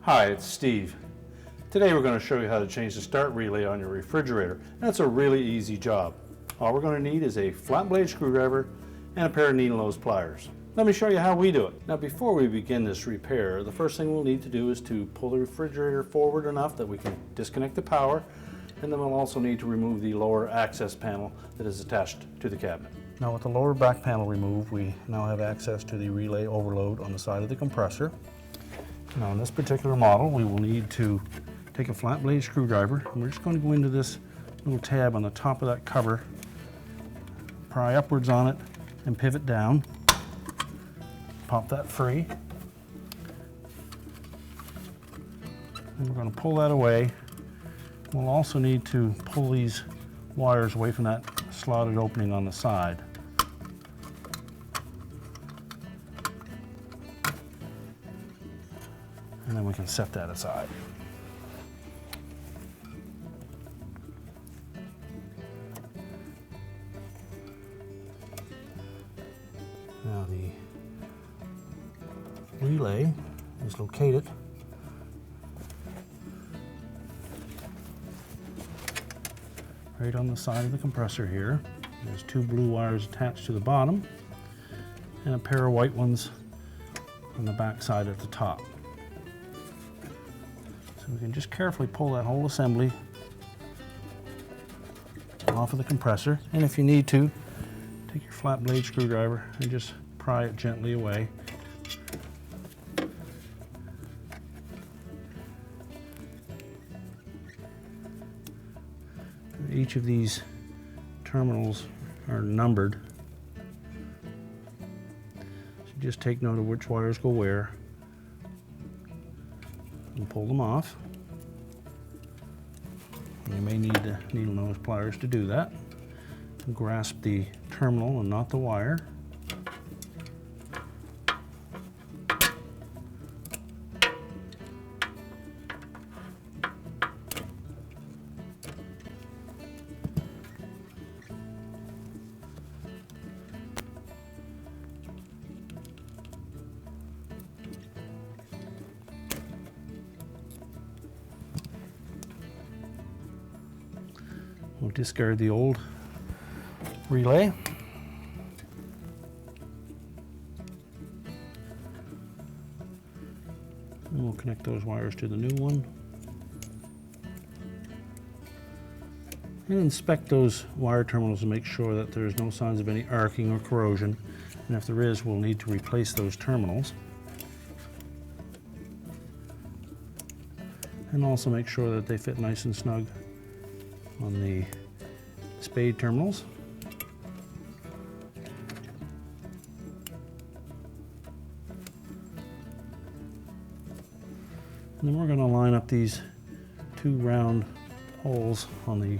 Hi, it's Steve. Today we're going to show you how to change the start relay on your refrigerator. And it's a really easy job. All we're going to need is a flat blade screwdriver and a pair of needle nose pliers. Let me show you how we do it. Now before we begin this repair, the first thing we'll need to do is to pull the refrigerator forward enough that we can disconnect the power, and then we'll also need to remove the lower access panel that is attached to the cabinet. Now with the lower back panel removed, we now have access to the relay overload on the side of the compressor. Now in this particular model, we will need to take a flat blade screwdriver, and we're just going to go into this little tab on the top of that cover, pry upwards on it, and pivot down. Pop that free. And we're going to pull that away. We'll also need to pull these wires away from that slotted opening on the side. And then we can set that aside. Now the relay is located right on the side of the compressor here. There's two blue wires attached to the bottom and a pair of white ones on the back side at the top. So we can just carefully pull that whole assembly off of the compressor, and if you need to, take your flat blade screwdriver and just pry it gently away. Each of these terminals are numbered, so just take note of which wires go where and pull them off. You may need the needle nose pliers to do that. And grasp the terminal and not the wire. We'll discard the old relay. And we'll connect those wires to the new one. And inspect those wire terminals to make sure that there's no signs of any arcing or corrosion. And if there is, we'll need to replace those terminals. And also make sure that they fit nice and snug on the spade terminals. And then we're going to line up these two round holes on the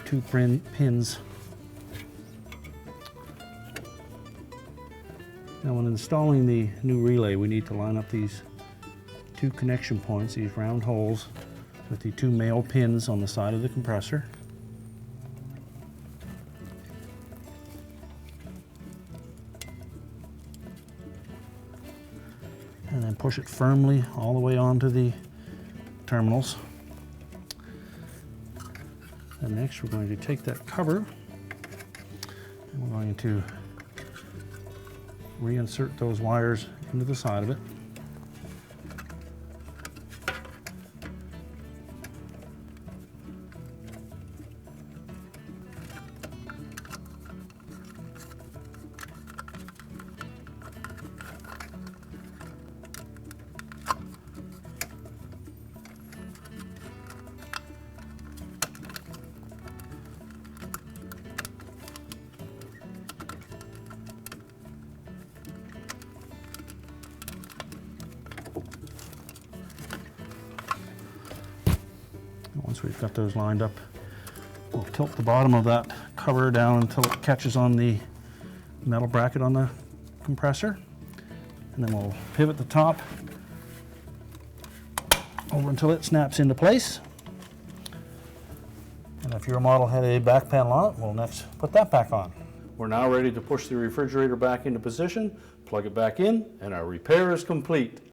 two pins. Now when installing the new relay, we need to line up these two connection points, these round holes, with the two male pins on the side of the compressor. And then push it firmly all the way onto the terminals. And next we're going to take that cover and we're going to reinsert those wires into the side of it. Once we've got those lined up, we'll tilt the bottom of that cover down until it catches on the metal bracket on the compressor. And then we'll pivot the top over until it snaps into place. And if your model had a back panel on it, we'll next put that back on. We're now ready to push the refrigerator back into position, plug it back in, and our repair is complete.